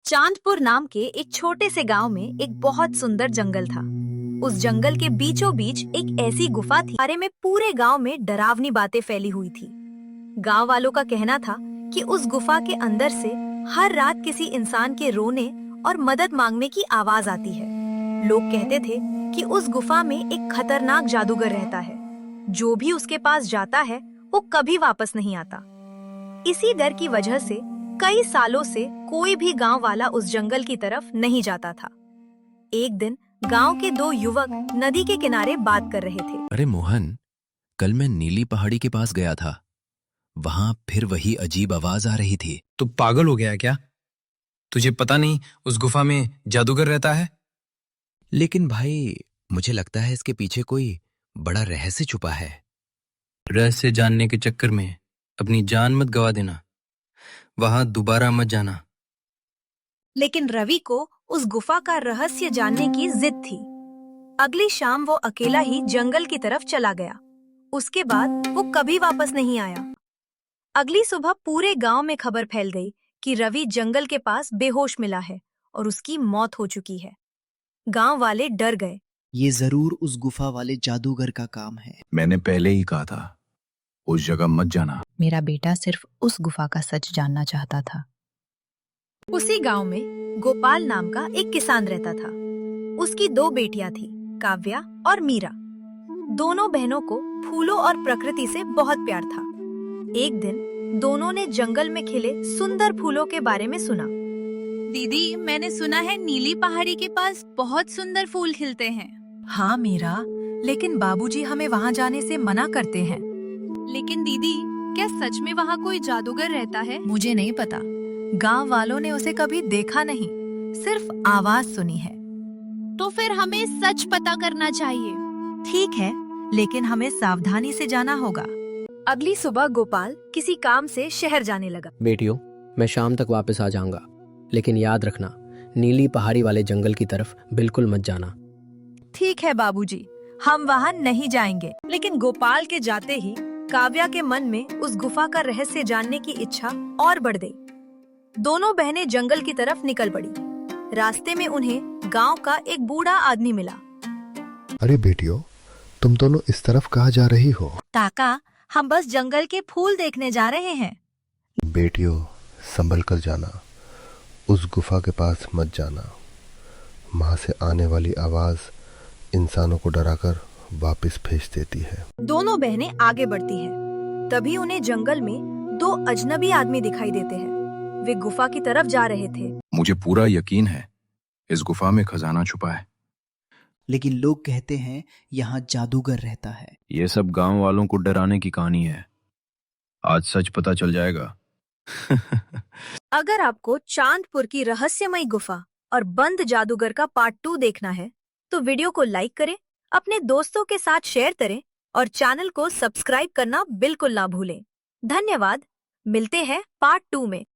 चांदपुर नाम के एक छोटे से गांव में एक बहुत सुंदर जंगल था। उस जंगल के बीचों बीच एक ऐसी गुफा थी बारे में पूरे गांव में डरावनी बातें फैली हुई थी। गांव वालों का कहना था कि उस गुफा के अंदर से हर रात किसी इंसान के रोने और मदद मांगने की आवाज आती है। लोग कहते थे कि उस गुफा में एक खतरनाक जादूगर रहता है, जो भी उसके पास जाता है वो कभी वापस नहीं आता। इसी डर की वजह से कई सालों से कोई भी गांव वाला उस जंगल की तरफ नहीं जाता था। एक दिन गांव के दो युवक नदी के किनारे बात कर रहे थे। अरे मोहन, कल मैं नीली पहाड़ी के पास गया था। वहां फिर वही अजीब आवाज आ रही थी। तू पागल हो गया है क्या? तुझे पता नहीं उस गुफा में जादूगर रहता है? लेकिन भाई, मुझे लगता है इसके पीछे कोई बड़ा रहस्य छुपा है। रहस्य जानने के चक्कर में अपनी जान मत गवा देना। वहां दोबारा मत जाना। लेकिन रवि को उस गुफा का रहस्य जानने की जिद थी। अगली शाम वो अकेला ही जंगल की तरफ चला गया। उसके बाद वो कभी वापस नहीं आया। अगली सुबह पूरे गांव में खबर फैल गई कि रवि जंगल के पास बेहोश मिला है और उसकी मौत हो चुकी है। गांव वाले डर गए। ये जरूर उस गुफा वाले जादूगर का काम है। मैंने पहले ही कहा था, उस जगह मत जाना। मेरा बेटा सिर्फ उस गुफा का सच जानना चाहता था। उसी गांव में गोपाल नाम का एक किसान रहता था। उसकी दो बेटियां थी, काव्या और मीरा। दोनों बहनों को फूलों और प्रकृति से बहुत प्यार था। एक दिन दोनों ने जंगल में खिले सुंदर फूलों के बारे में सुना। दीदी, मैंने सुना है नीली पहाड़ी के पास बहुत सुंदर फूल खिलते हैं। हाँ मीरा, लेकिन बाबूजी हमें वहाँ जाने से मना करते हैं। लेकिन दीदी, क्या सच में वहाँ कोई जादूगर रहता है? मुझे नहीं पता। गांव वालों ने उसे कभी देखा नहीं, सिर्फ आवाज सुनी है। तो फिर हमें सच पता करना चाहिए। ठीक है, लेकिन हमें सावधानी से जाना होगा। अगली सुबह गोपाल किसी काम से शहर जाने लगा। बेटियों, मैं शाम तक वापस आ जाऊंगा, लेकिन याद रखना, नीली पहाड़ी वाले जंगल की तरफ बिल्कुल मत जाना। ठीक है बाबूजी, हम वहाँ नहीं जाएंगे। लेकिन गोपाल के जाते ही काव्या के मन में उस गुफा का रहस्य जानने की इच्छा और बढ़ गई। दोनों बहनें जंगल की तरफ निकल पड़ी। रास्ते में उन्हें गांव का एक बूढ़ा आदमी मिला। अरे बेटियों, तुम दोनों इस तरफ कहाँ जा रही हो? काका, हम बस जंगल के फूल देखने जा रहे हैं। बेटियों, संभल कर जाना। उस गुफा के पास मत जाना। वहाँ से आने वाली आवाज इंसानों को डराकर वापस भेज देती है। दोनों बहनें आगे बढ़ती हैं। तभी उन्हें जंगल में दो अजनबी आदमी दिखाई देते हैं। वे गुफा की तरफ जा रहे थे। मुझे पूरा यकीन है इस गुफा में खजाना छुपा है। लेकिन लोग कहते हैं यहाँ जादूगर रहता है। ये सब गांव वालों को डराने की कहानी है। आज सच पता चल जाएगा। अगर आपको चांदपुर की रहस्यमयी गुफा और बंद जादूगर का पार्ट 2 देखना है तो वीडियो को लाइक करें, अपने दोस्तों के साथ शेयर करें और चैनल को सब्सक्राइब करना बिल्कुल ना भूलें। धन्यवाद। मिलते हैं पार्ट 2 में।